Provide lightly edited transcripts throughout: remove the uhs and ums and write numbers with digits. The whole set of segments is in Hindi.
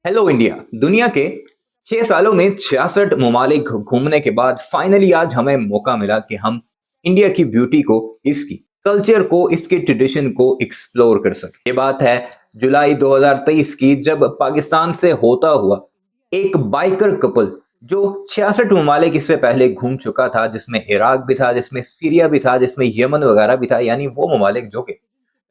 Hello India. दुनिया के 6 सालों में 66 ममालिक घूमने के बाद फाइनली आज हमें मौका मिला कि हम इंडिया की ब्यूटी को, इसकी कल्चर को, इसके ट्रेडिशन को एक्सप्लोर कर सकें। ये बात है जुलाई 2023 की, जब पाकिस्तान से होता हुआ एक बाइकर कपल जो 66 ममालिक इससे पहले घूम चुका था, जिसमें इराक भी था, जिसमें सीरिया भी था, जिसमें यमन वगैरह भी था, यानी वो ममालिक जो कि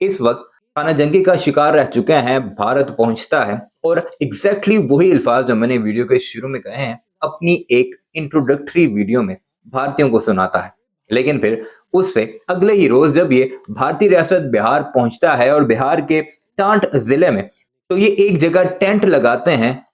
इस वक्त खाना जंगी का शिकार रह चुके हैं, भारत पहुंचता है और एग्जैक्टली वही अल्फाज जो मैंने वीडियो के शुरू में कहे हैं, अपनी एक इंट्रोडक्टरी वीडियो में भारतीयों को सुनाता है। लेकिन फिर उससे अगले ही रोज जब ये भारतीय रियासत बिहार पहुंचता है और बिहार के टांट जिले में, तो ये एक जगह टेंट लगाते हैं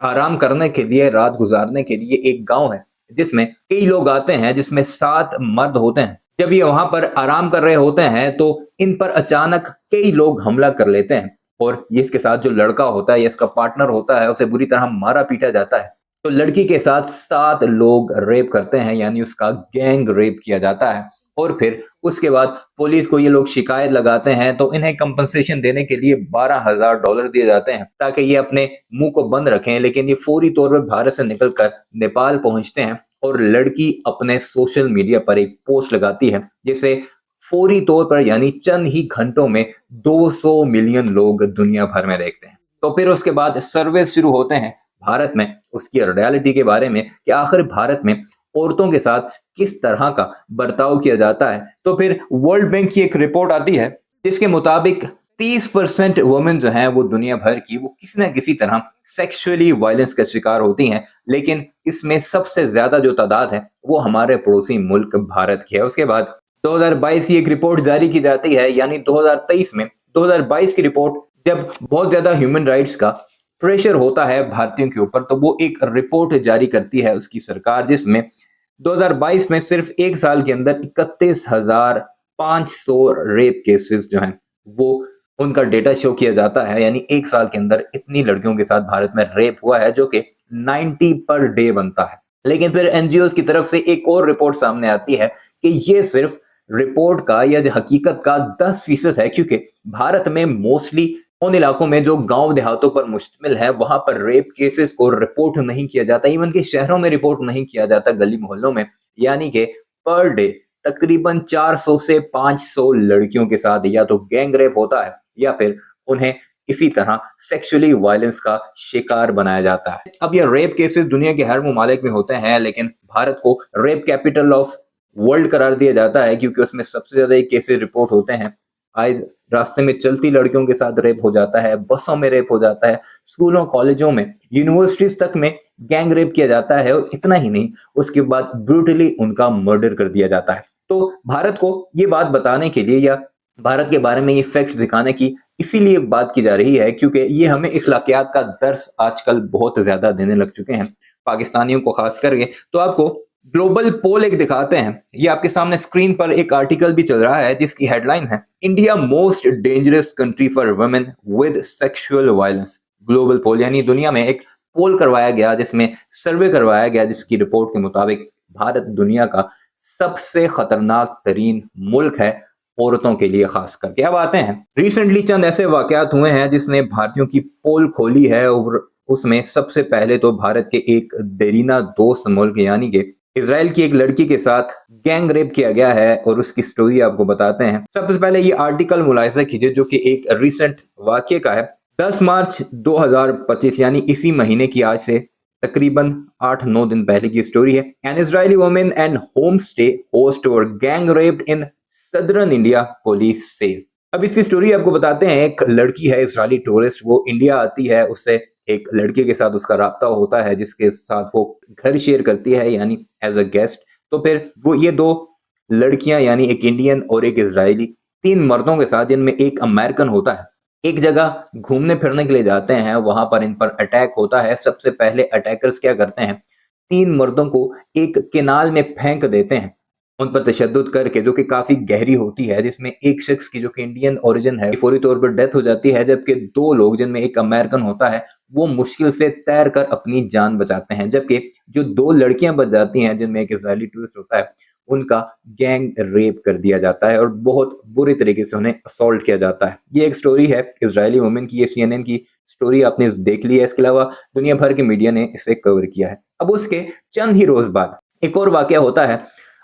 आराम करने के लिए, रात गुजारने के लिए। एक गांव है जिसमें कई लोग आते हैं, जिसमें 7 मर्द होते हैं। जब ये वहां पर आराम कर रहे होते हैं तो इन पर अचानक कई लोग हमला कर लेते हैं और ये इसके साथ जो लड़का होता है या इसका पार्टनर होता है, उसे बुरी तरह मारा पीटा जाता है। तो लड़की के साथ 7 लोग रेप करते हैं, यानी उसका गैंग रेप किया जाता है। और फिर उसके बाद पुलिस को ये लोग शिकायत लगाते हैं, तो इन्हें कंपनसेशन देने के लिए $12,000 दिए जाते हैं ताकि ये अपने मुंह को बंद रखें। लेकिन ये फौरी तौर पर भारत से निकलकर नेपाल पहुंचते हैं और लड़की अपने सोशल मीडिया पर एक पोस्ट लगाती है, जिसे फौरी तौर पर यानी चंद ही घंटों में 200 मिलियन लोग दुनिया भर में देखते हैं। तो फिर उसके बाद सर्वे शुरू होते हैं भारत में उसकी रियलिटी के बारे में कि आखिर भारत में औरतों के साथ किस तरह का बर्ताव किया जाता है। तो फिर वर्ल्ड बैंक की एक रिपोर्ट आती है जिसके मुताबिक 30% वुमेन जो हैं वो दुनिया भर की, वो किसी न किसी तरह सेक्सुअली वायलेंस का शिकार होती हैं। लेकिन इसमें सबसे ज्यादा जो तादाद है वो हमारे पड़ोसी मुल्क भारत की है। उसके बाद 2022 की एक रिपोर्ट जारी की जाती है, यानी 2023 में 2022 की रिपोर्ट, जब बहुत ज्यादा ह्यूमन राइट्स का प्रेशर होता है भारतीयों के ऊपर, तो वो एक रिपोर्ट जारी करती है उसकी सरकार, जिसमें 2022 में सिर्फ एक साल के अंदर 31,500 रेप केसेस जो हैं वो उनका डेटा शो किया जाता है। यानी एक साल के अंदर इतनी लड़कियों के साथ भारत में रेप हुआ है, जो कि 90 पर डे बनता है। लेकिन फिर एनजीओ की तरफ से एक और रिपोर्ट सामने आती है कि ये सिर्फ रिपोर्ट का या जो हकीकत का 10% है, क्योंकि भारत में मोस्टली उन इलाकों में जो गांव देहातों पर मुश्तमिल है, वहां पर रेप केसेस को रिपोर्ट नहीं किया जाता। इवन के शहरों में रिपोर्ट नहीं किया जाता, गली मोहल्लों में। यानी कि पर डे तकरीबन 400 से 500 लड़कियों के साथ या तो गैंग रेप होता है या फिर उन्हें इसी तरह सेक्सुअली वायलेंस का शिकार बनाया जाता है। अब ये रेप केसेस दुनिया के हर ममालिक में होते हैं, लेकिन भारत को रेप कैपिटल ऑफ वर्ल्ड करार दिया जाता है क्योंकि उसमें सबसे ज्यादा केसेस रिपोर्ट होते हैं। आज रास्ते में चलती लड़कियों के साथ रेप हो जाता है, बसों में रेप हो जाता है, स्कूलों कॉलेजों में, यूनिवर्सिटीज तक में गैंग रेप किया जाता है। और इतना ही नहीं, उसके बाद ब्रूटली उनका मर्डर कर दिया जाता है। तो भारत को ये बात बताने के लिए या भारत के बारे में ये फैक्ट्स दिखाने की इसीलिए बात की जा रही है क्योंकि ये हमें इखलाकियात का दर्स आजकल बहुत ज्यादा देने लग चुके हैं, पाकिस्तानियों को खास करके। तो आपको ग्लोबल पोल एक दिखाते हैं। ये आपके सामने स्क्रीन पर एक आर्टिकल भी चल रहा है जिसकी हेडलाइन है, India most dangerous country for women with sexual violence. Global poll यानी दुनिया में एक पोल करवाया गया, जिसमें सर्वे करवाया गया, जिसकी रिपोर्ट के मुताबिक भारत दुनिया का सबसे खतरनाक तरीन मुल्क है औरतों के लिए खास करके। अब आते हैं, रिसेंटली चंद ऐसे वाकयात हुए हैं जिसने भारतीयों की पोल खोली है, और उसमें सबसे पहले तो भारत के एक देरीना दोस्त मुल्क यानी कि इजराइल की एक लड़की के साथ गैंग रेप किया गया है, और उसकी स्टोरी आपको बताते हैं। सबसे पहले ये आर्टिकल मुलाहिजा कीजिए जो कि एक रिसेंट वाकये का है। 10 मार्च 2025 यानी इसी महीने की, आज से तकरीबन 8-9 दिन पहले की स्टोरी है। N Israeli women and home stay host were gang raped in southern India, police says. अब इसकी स्टोरी आपको बताते हैं। एक लड़की है इजरायली टूरिस्ट, वो इंडिया आती है, उससे एक लड़के के साथ उसका राब्ता होता है जिसके साथ वो घर शेयर करती है, यानी एज अ गेस्ट। तो फिर वो ये 2 लड़कियां यानी एक इंडियन और एक इजरायली, 3 मर्दों के साथ, जिनमें एक अमेरिकन होता है, एक जगह घूमने फिरने के लिए जाते हैं। वहां पर इन पर अटैक होता है। सबसे पहले अटैकर्स क्या करते हैं, 3 मर्दों को एक केनाल में फेंक देते हैं, उन पर तशद्दुद करके, जो कि काफी गहरी होती है, जिसमें एक शख्स की जो कि इंडियन ओरिजिन है फौरी तौर पर डेथ हो जाती है, जबकि 2 लोग जिनमें एक अमेरिकन होता है वो मुश्किल से तैर कर अपनी जान बचाते हैं। जबकि जो 2 लड़कियां बच जाती हैं जिनमें एक इजरायली टूरिस्ट होता है, उनका गैंग रेप कर दिया जाता है और बहुत बुरी तरीके से उन्हें असॉल्ट किया जाता है। ये एक स्टोरी है इजरायली वुमेन की, ये CNN की स्टोरी आपने देख ली है, इसके अलावा दुनिया भर के मीडिया ने इसे कवर किया है। अब उसके चंद ही रोज बाद एक और वाकया होता है।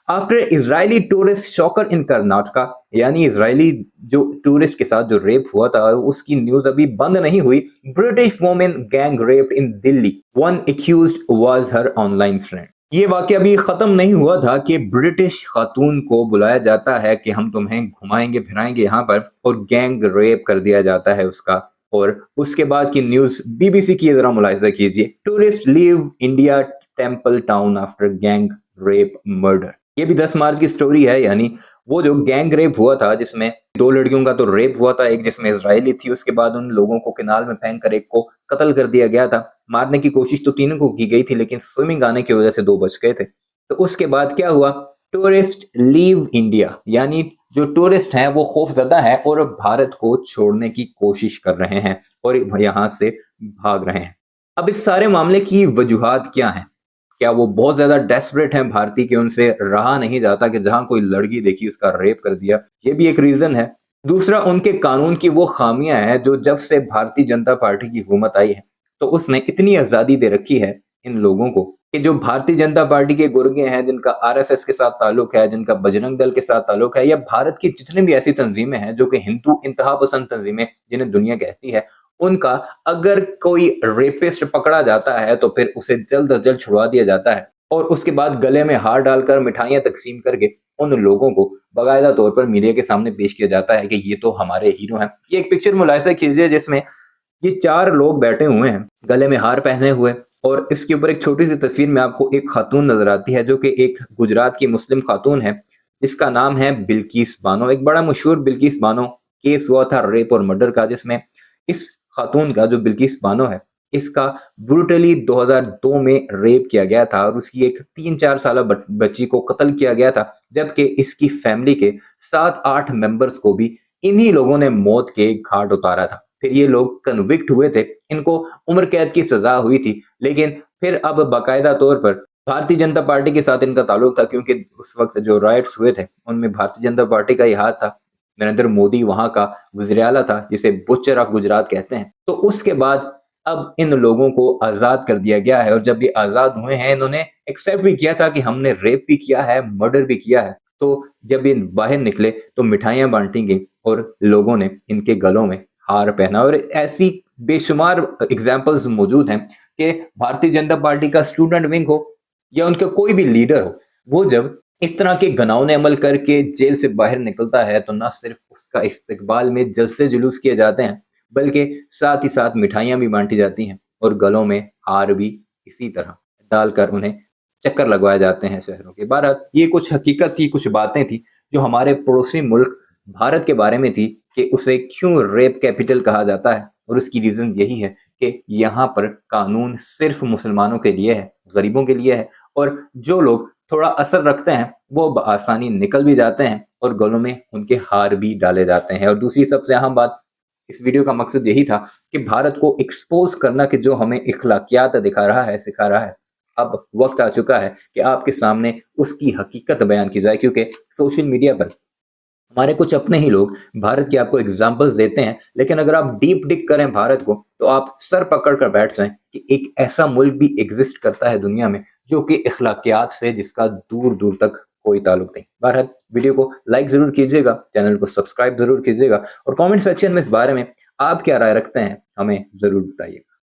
आफ्टर इजरायली टूरिस्ट शॉकर इन कर्नाटका, यानी इजरायली जो टूरिस्ट के साथ जो रेप हुआ था उसकी न्यूज अभी बंद नहीं हुई। British women gang rape in Delhi, one accused was her online friend. ये वाकया अभी खत्म नहीं हुआ था कि ब्रिटिश खातून को बुलाया जाता है कि हम तुम्हें घुमाएंगे फिराएंगे यहाँ पर, और गैंग रेप कर दिया जाता है उसका। और उसके बाद की न्यूज बीबीसी की जरा मुलाहिजा कीजिए। Tourist leave India temple town after gang rape murder. ये भी 10 मार्च की स्टोरी है, यानी वो जो गैंग रेप हुआ था जिसमें 2 लड़कियों का तो रेप हुआ था, एक जिसमें इजरायली थी, उसके बाद उन लोगों को किनाल में फेंक कर एक को कत्ल कर दिया गया था। मारने की कोशिश तो तीनों को की गई थी, लेकिन स्विमिंग आने की वजह से 2 बच गए थे। तो उसके बाद क्या हुआ, टूरिस्ट लीव इंडिया, यानी जो टूरिस्ट हैं वो खौफजदा है और भारत को छोड़ने की कोशिश कर रहे हैं और यहाँ से भाग रहे हैं। अब इस सारे मामले की वजूहात क्या हैं? क्या वो बहुत ज्यादा डेस्परेट हैं भारतीय कि उनसे रहा नहीं जाता कि जहां कोई लड़की देखी उसका रेप कर दिया? ये भी एक रीजन है। दूसरा, उनके कानून की वो खामियां हैं जो जब से भारतीय जनता पार्टी की हुकूमत आई है तो उसने इतनी आजादी दे रखी है इन लोगों को कि जो भारतीय जनता पार्टी के गुर्गे हैं, जिनका आरएसएस के साथ ताल्लुक है, जिनका बजरंग दल के साथ ताल्लुक है, या भारत की जितने भी ऐसी तंजीमें हैं जो कि हिंदू इंतहा पसंद तंजीमें जिन्हें दुनिया कहती है, उनका अगर कोई रेपिस्ट पकड़ा जाता है तो फिर उसे जल्द अज जल्द छुड़वा दिया जाता है और उसके बाद गले में हार डालकर मिठाइयां तकसीम करके उन लोगों को बाकायदा तौर पर मीडिया के सामने पेश किया जाता है कि ये तो हमारे हीरो हैं। ये एक पिक्चर मुलाहिजा कीजिए जिसमें ये 4 लोग बैठे हुए हैं गले में हार पहने हुए, और इसके ऊपर एक छोटी सी तस्वीर में आपको एक खातून नजर आती है जो कि एक गुजरात की मुस्लिम खातून है जिसका नाम है बिल्किस बानो। एक बड़ा मशहूर बिल्किस बानो केस हुआ था रेप और मर्डर का, जिसमें इस खातून का जो बिल्किस बानो है इसका ब्रूटली 2002 में रेप किया गया था और उसकी एक 3-4 साल बच्ची को कत्ल किया गया था, जबकि इसकी फैमिली के 7-8 मेंबर्स को भी इन्हीं लोगों ने मौत के घाट उतारा था। फिर ये लोग कन्विक्ट हुए थे, इनको उम्र कैद की सजा हुई थी, लेकिन फिर अब बाकायदा तौर पर भारतीय जनता पार्टी के साथ इनका ताल्लुक था क्योंकि उस वक्त जो राइट्स हुए थे उनमें भारतीय जनता पार्टी का ही हाथ था। नरेंद्र मोदी वहां का वज़ीर आला था जिसे बुच्चर ऑफ गुजरात कहते हैं। तो उसके बाद अब इन लोगों को आजाद कर दिया गया है और जब ये आजाद हुए हैं इन्होंने एक्सेप्ट भी किया था कि हमने रेप भी किया है, मर्डर भी किया है। तो जब ये बाहर निकले तो मिठाइयां बांटी गई और लोगों ने इनके गलों में हार पहना, और ऐसी बेशुमार एग्जाम्पल्स मौजूद हैं कि भारतीय जनता पार्टी का स्टूडेंट विंग हो या उनका कोई भी लीडर हो, वो जब इस तरह के घिनौने अमल करके जेल से बाहर निकलता है तो न सिर्फ उसका इस्तकबाल में जलसे जुलूस किए जाते हैं बल्कि साथ ही साथ मिठाइयां भी बांटी जाती हैं और गलों में हार भी इसी तरह डालकर उन्हें चक्कर लगवाए जाते हैं शहरों के। बहरहाल ये कुछ हकीकत की कुछ बातें थी जो हमारे पड़ोसी मुल्क भारत के बारे में थी कि उसे क्यों रेप कैपिटल कहा जाता है, और उसकी रीजन यही है कि यहाँ पर कानून सिर्फ मुसलमानों के लिए है, गरीबों के लिए है, और जो लोग थोड़ा असर रखते हैं वो आसानी निकल भी जाते हैं और गलों में उनके हार भी डाले जाते हैं। और दूसरी सबसे अहम बात, इस वीडियो का मकसद यही था कि भारत को एक्सपोज करना कि जो हमें इखलाकियात दिखा रहा है, सिखा रहा है, अब वक्त आ चुका है कि आपके सामने उसकी हकीकत बयान की जाए। क्योंकि सोशल मीडिया पर हमारे कुछ अपने ही लोग भारत की आपको एग्जाम्पल्स देते हैं, लेकिन अगर आप डीप डिग करें भारत को तो आप सर पकड़ कर बैठ जाएं कि एक ऐसा मुल्क भी एग्जिस्ट करता है दुनिया में जो कि इखलाकियात से जिसका दूर दूर तक कोई ताल्लुक नहीं। बहरहाल वीडियो को लाइक जरूर कीजिएगा, चैनल को सब्सक्राइब जरूर कीजिएगा और कमेंट सेक्शन में इस बारे में आप क्या राय रखते हैं हमें जरूर बताइएगा।